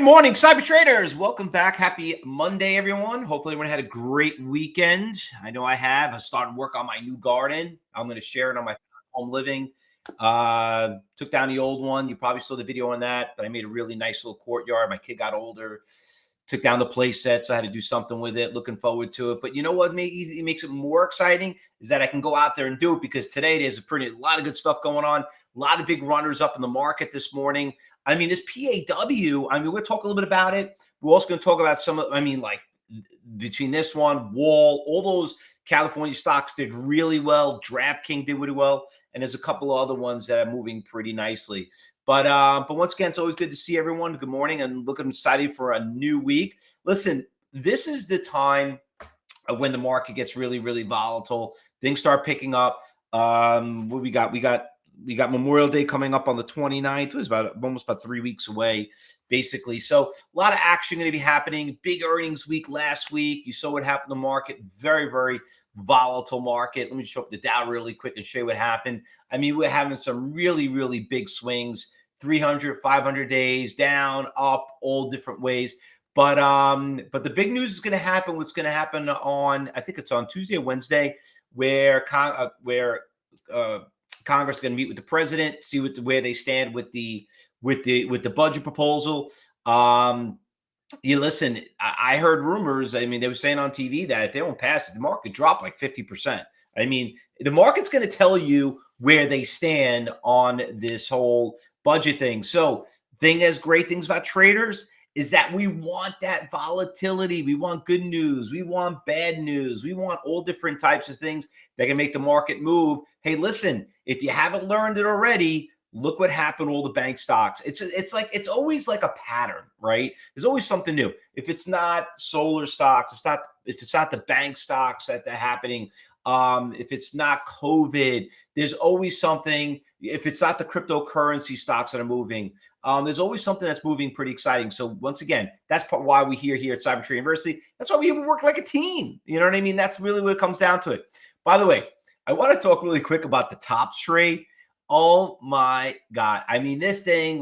morning, Cyber Traders. Welcome back. Happy Monday, everyone. Hopefully everyone had a great weekend. I know I have. I started work on my new garden. I'm going to share it on my home living. Took down the old one. You probably saw the video on that, but I made a really nice little courtyard. My kid got older. Took down the play set, so I had to do something with it. Looking forward to it. But you know what makes it more exciting is that I can go out there and do it, because today there's a lot of good stuff going on. A lot of big runners up in the market this morning. I mean, this PAW, we'll talk a little bit about it. We're also going to talk about some of, like between this one, Wall, all those California stocks did really well. DraftKings did really well. And there's a couple of other ones that are moving pretty nicely. But once again, it's always good to see everyone. Good morning, and looking excited for a new week. Listen, this is the time when the market gets really, really volatile. Things start picking up. What we got? We got Memorial Day coming up on the 29th. It was almost about 3 weeks away, basically. So a lot of action going to be happening. Big earnings week last week. You saw what happened in the market. Very, very volatile market. Let me show up the Dow really quick and show you what happened. I mean, we're having some really, really big swings. 300, 500 days, down, up, all different ways. But the big news is going to happen. What's going to happen on, I think it's on Tuesday or Wednesday, where Congress is going to meet with the president, see where they stand with the budget proposal. You listen, I heard rumors. I mean, they were saying on TV that if they don't pass it, the market dropped like 50%. I mean, the market's going to tell you where they stand on this whole budget thing. So, great things about traders is that we want that volatility. We want good news. We want bad news. We want all different types of things that can make the market move. Hey, listen, if you haven't learned it already, look what happened to all the bank stocks. It's always like a pattern, right? There's always something new. If it's not solar stocks, if it's not the bank stocks that are happening, if it's not COVID, there's always something. If it's not the cryptocurrency stocks that are moving, there's always something that's moving pretty exciting. So once again, that's why we're here at Cyber Trade University. That's why we work like a team. You know what I mean? That's really what it comes down to it. By the way, I want to talk really quick about the Tops trade. Oh my God. I mean, this thing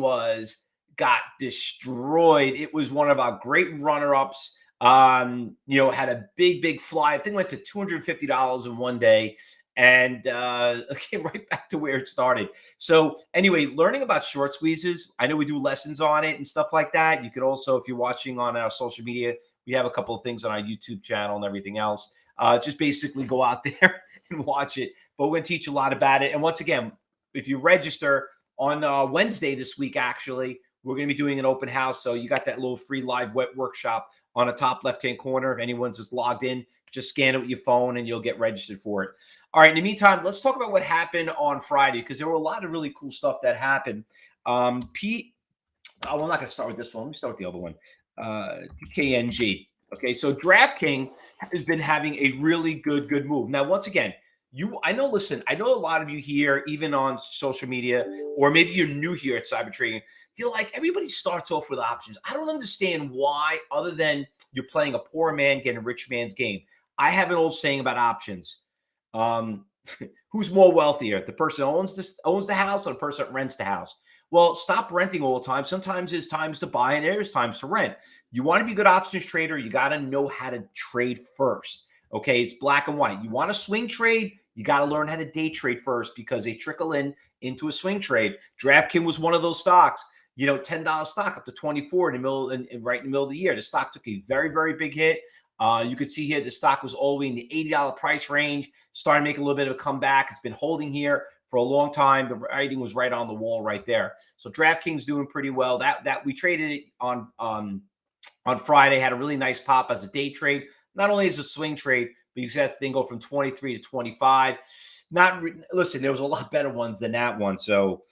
got destroyed. It was one of our great runner-ups. Had a big fly. I think it went to $250 in one day, and it came right back to where it started. So anyway, learning about short squeezes. I know we do lessons on it and stuff like that. You could also, if you're watching on our social media, we have a couple of things on our YouTube channel and everything else. Just basically go out there and watch it. But we're going to teach a lot about it. And once again, if you register on Wednesday this week, actually, we're going to be doing an open house. So you got that little free live web workshop on the top left-hand corner. If anyone's just logged in, just scan it with your phone and you'll get registered for it. All right, in the meantime, let's talk about what happened on Friday, because there were a lot of really cool stuff that happened. I'm not going to start with this one. Let me start with the other one. TKNG. Okay, so DraftKings has been having a really good move. Now, once again, I know a lot of you here, even on social media, or maybe you're new here at Cyber Trading, you're like, everybody starts off with options. I don't understand why, other than you're playing a poor man getting a rich man's game. I have an old saying about options. Who's more wealthier, the person who owns the house or the person that rents the house? Well, stop renting all the time. Sometimes there's times to buy and there's times to rent. You want to be a good options trader, you got to know how to trade first. Okay, it's black and white. You want to swing trade, you got to learn how to day trade first, because they trickle into a swing trade. DraftKings was one of those stocks. $10 stock up to 24 right in the middle of the year. The stock took a very, very big hit. You could see here the stock was all the way in the $80 price range, starting to make a little bit of a comeback. It's been holding here for a long time. The writing was right on the wall right there. So DraftKings doing pretty well. That we traded it on Friday, had a really nice pop as a day trade. Not only as a swing trade, but you see that thing go from 23 to 25. Listen, there was a lot better ones than that one. So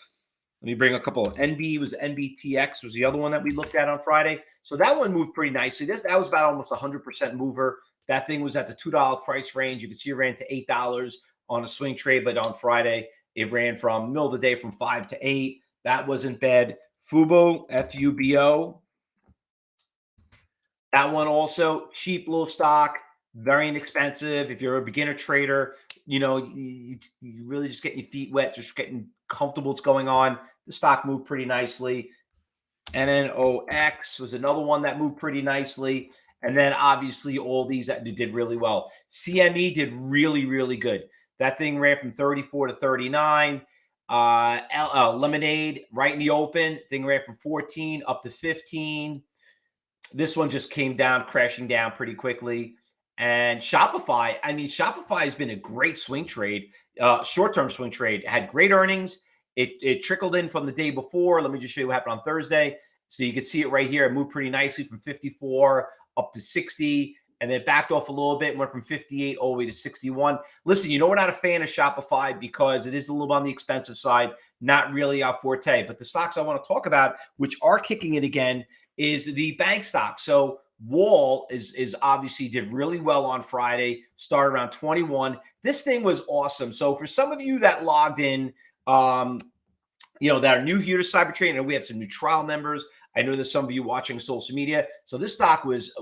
let me bring a couple. NBTX was the other one that we looked at on Friday. So that one moved pretty nicely. That was about almost 100% mover. That thing was at the $2 price range. You can see it ran to $8 on a swing trade, but on Friday, it ran from middle of the day from 5 to 8. That wasn't bad. Fubo, Fubo. That one also, cheap little stock, very inexpensive. If you're a beginner trader, you really just getting your feet wet, just getting comfortable what's going on. The stock moved pretty nicely. NNOX was another one that moved pretty nicely. And then obviously all these that did really well. CME did really, really good. That thing ran from 34 to 39. Lemonade right in the open. Thing ran from 14 up to 15. This one just came down, crashing down pretty quickly. And Shopify, I mean, Shopify has been a great swing trade, short-term swing trade. It had great earnings. It trickled in from the day before. Let me just show you what happened on Thursday. So you can see it right here. It moved pretty nicely from 54 up to 60, and then backed off a little bit, went from 58 all the way to 61. Listen, you know we're not a fan of Shopify because it is a little on the expensive side, not really our forte. But the stocks I want to talk about, which are kicking it again, is the bank stock. So Wall is obviously did really well on Friday, started around 21. This thing was awesome. So for some of you that logged in, that are new here to cyber trading, and we have some new trial members. I know there's some of you watching social media. So this stock was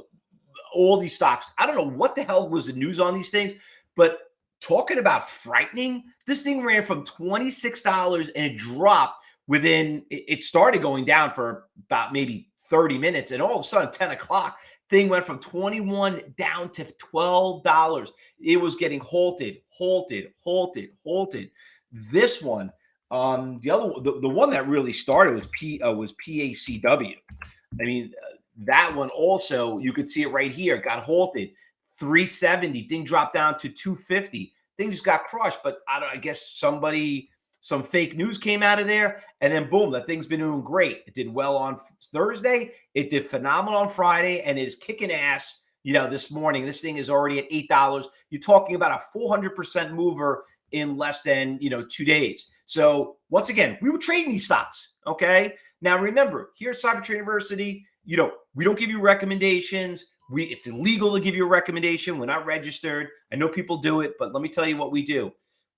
all these stocks. I don't know what the hell was the news on these things, but talking about frightening, this thing ran from $26 and it dropped within, it started going down for about maybe 30 minutes. And all of a sudden, 10 o'clock, thing went from 21 down to $12. It was getting halted. This one, the one that really started was PACW. I mean, that one also, you could see it right here, got halted. 370, thing dropped down to 250. Thing just got crushed, but I guess some fake news came out of there, and then boom, that thing's been doing great. It did well on Thursday. It did phenomenal on Friday, and it is kicking ass, this morning. This thing is already at $8. You're talking about a 400% mover in less than, 2 days. So once again, we were trading these stocks, okay? Now remember, here at Cyber Trade University, we don't give you recommendations. It's illegal to give you a recommendation. We're not registered. I know people do it, but let me tell you what we do.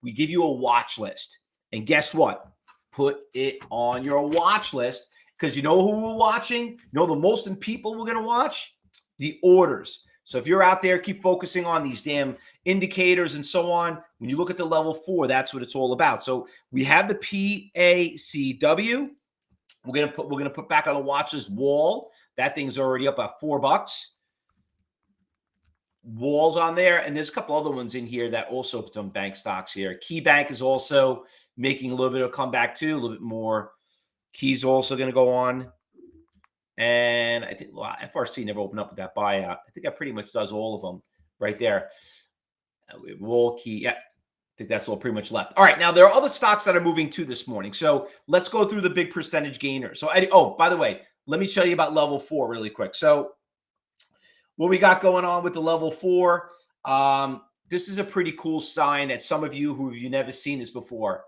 We give you a watch list. And guess what? Put it on your watch list, because you know who we're watching? The most people we're going to watch? The orders. So if you're out there, keep focusing on these damn indicators and so on. When you look at the level 4, that's what it's all about. So we have the PACW. We're gonna put back on the watch list Wall. That thing's already up at $4. Wall's on there, and there's a couple other ones in here that also put some bank stocks here. Key Bank is also making a little bit of a comeback too, a little bit more. Key's also going to go on, and I think FRC never opened up with that buyout. I think that pretty much does all of them right there. Wall, Key, yeah. I think that's all pretty much left. All right, now there are other stocks that are moving too this morning. So let's go through the big percentage gainers. So, by the way, let me tell you about level 4 really quick. So what we got going on with the level 4, this is a pretty cool sign that some of you who have never seen this before.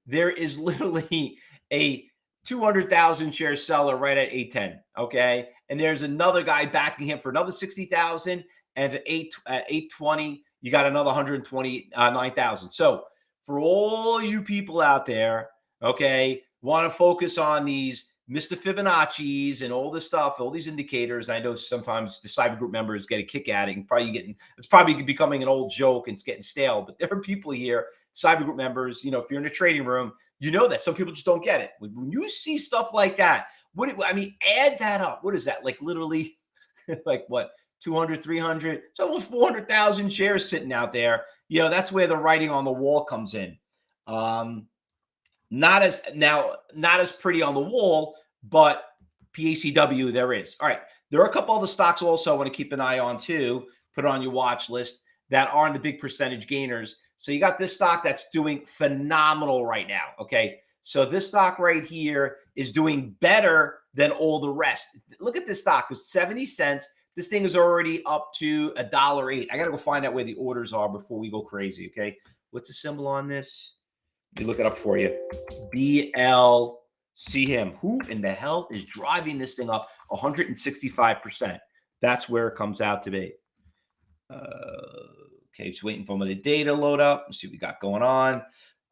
There is literally a 200,000 share seller right at 810, okay? And there's another guy backing him for another 60,000, and at 820, you got another 129,000. So for all you people out there, okay, want to focus on these Mr. Fibonacci's and all this stuff, all these indicators. I know sometimes the cyber group members get a kick at it, and it's probably becoming an old joke and it's getting stale. But there are people here, cyber group members, if you're in a trading room, you know that some people just don't get it. When you see stuff like that, add that up. What is that? Like literally, like what? 200, 300, it's almost 400,000 shares sitting out there. That's where the writing on the wall comes in. Not as pretty on the wall, but PACW there is. All right. There are a couple other stocks also I want to keep an eye on too. Put it on your watch list that aren't the big percentage gainers. So you got this stock that's doing phenomenal right now. Okay. So this stock right here is doing better than all the rest. Look at this stock. It's 70 cents. This thing is already up to $1.08. I got to go find out where the orders are before we go crazy. Okay. What's the symbol on this? Let me look it up for you. BLCM. Who in the hell is driving this thing up 165%? That's where it comes out to be. Okay, just waiting for the data to load up. Let's see what we got going on.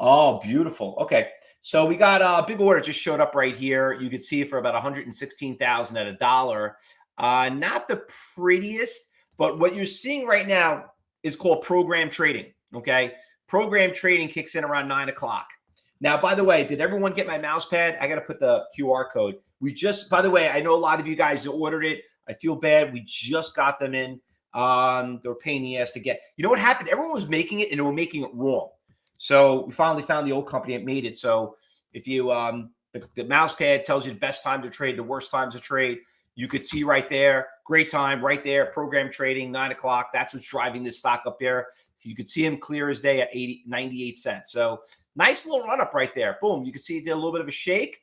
Oh, beautiful. Okay, so we got a big order just showed up right here. You can see it for about 116,000 at $1. Not the prettiest, but what you're seeing right now is called program trading. Okay. Program trading kicks in around 9 o'clock. Now, by the way, did everyone get my mouse pad? I got to put the QR code. We just, by the way, I know a lot of you guys ordered it. I feel bad. We just got them in. They're a pain in the ass to get. You know what happened? Everyone was making it and they were making it wrong. So we finally found the old company that made it. So if you, the mouse pad tells you the best time to trade, the worst times to trade. You could see right there, great time right there, program trading, 9 o'clock. That's what's driving this stock up there. You could see him clear as day at 98 cents. So nice little run up right there. Boom. You can see it did a little bit of a shake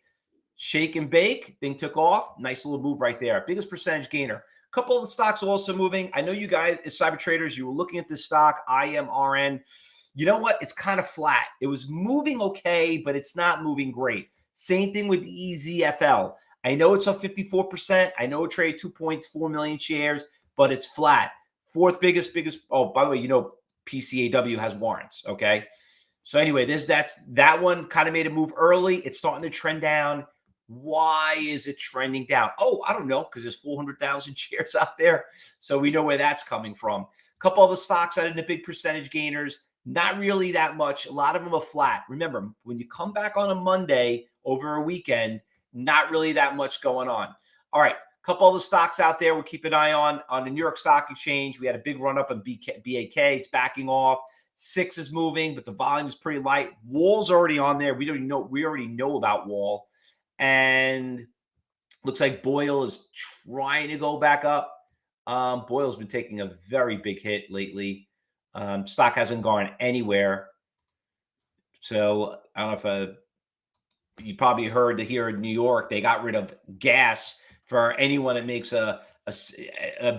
and bake. Thing took off. Nice little move right there. Biggest percentage gainer. A couple of the stocks are also moving. I know you guys, as cyber traders, you were looking at this stock, IMRN. You know what? It's kind of flat. It was moving okay, but it's not moving great. Same thing with the EZFL. I know it's up 54%. I know it traded 2.4 million shares, but it's flat. Fourth biggest. Oh, by the way, you know PCAW has warrants. Okay. So anyway, that one kind of made a move early. It's starting to trend down. Why is it trending down? Oh, I don't know, because there's 400,000 shares out there. So we know where that's coming from. A couple of the stocks out in the big percentage gainers, not really that much. A lot of them are flat. Remember, when you come back on a Monday over a weekend, not really that much going on. All right, a couple of the stocks out there we'll keep an eye on the New York Stock Exchange. We had a big run up in BAK. It's backing off. 6 is moving, but the volume is pretty light. Wall's already on there. We already know about Wall. And looks like Boyle is trying to go back up. Boyle's been taking a very big hit lately. Stock hasn't gone anywhere. So I don't know if you probably heard that here in New York, they got rid of gas for anyone that makes a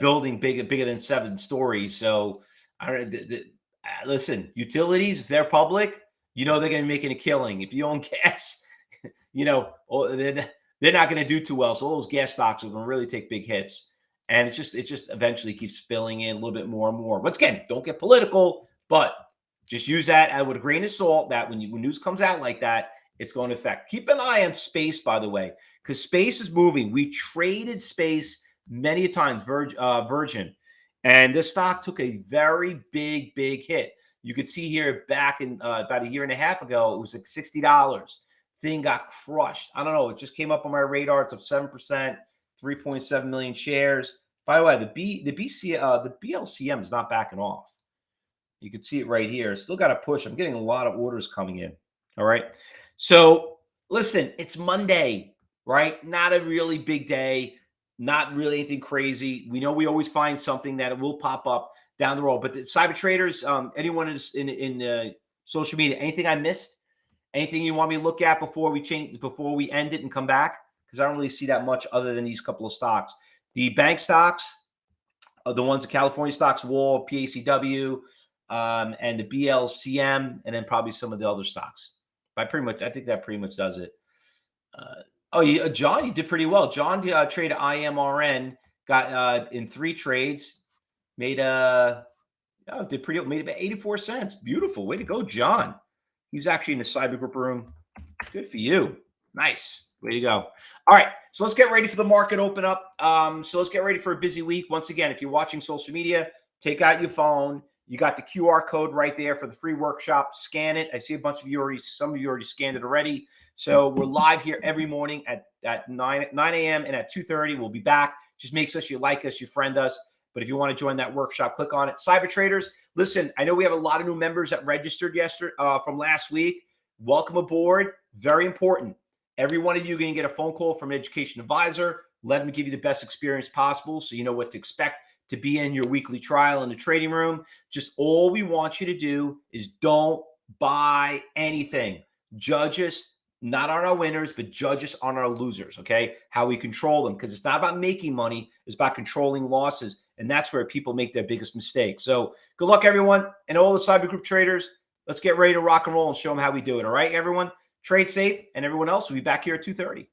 building bigger than 7 stories. So I don't know. Listen, utilities, if they're public, you know they're going to be making a killing. If you own gas, you know, they're not going to do too well. So all those gas stocks are going to really take big hits. And it just eventually keeps spilling in a little bit more and more. Once again, don't get political, but just use that with a grain of salt that when news comes out like that, it's going to affect. Keep an eye on space, by the way, because space is moving. We traded space many times, Virgin. And this stock took a very big hit. You could see here back in about a year and a half ago, it was like $60. Thing got crushed. I don't know. It just came up on my radar. It's up 7%, 3.7 million shares. By the way, the BLCM is not backing off. You can see it right here. Still got to push. I'm getting a lot of orders coming in. All right. So listen, it's Monday, right? Not a really big day. Not really anything crazy. We know we always find something that will pop up down the road. But the cyber traders, anyone in social media, anything I missed? Anything you want me to look at before we end it and come back? Because I don't really see that much other than these couple of stocks. The bank stocks are the ones, the California stocks, Wall, PACW, and the BLCM, and then probably some of the other stocks. I think that pretty much does it. John, you did pretty well. John traded IMRN, got in 3 trades, made about 84 cents. Beautiful. Way to go, John. He's actually in the cyber group room. Good for you. Nice. Way to go. All right. So let's get ready for the market open up. So let's get ready for a busy week. Once again, if you're watching social media, take out your phone. You got the QR code right there for the free workshop. Scan it. I see a bunch of you some of you already scanned it already. So we're live here every morning at 9 a.m. and at 2:30. We'll be back. Just make sure you like us, you friend us. But if you want to join that workshop, click on it. Cyber traders, listen, I know we have a lot of new members that registered yesterday from last week. Welcome aboard. Very important. Every one of you are going to get a phone call from an education advisor. Let them give you the best experience possible so you know what to expect to be in your weekly trial in the trading room. Just all we want you to do is don't buy anything. Judge us, not on our winners, but judge us on our losers, okay? How we control them, because it's not about making money. It's about controlling losses, and that's where people make their biggest mistake. So good luck, everyone, and all the cyber group traders. Let's get ready to rock and roll and show them how we do it, all right, everyone? Trade safe, and everyone else will be back here at 2:30.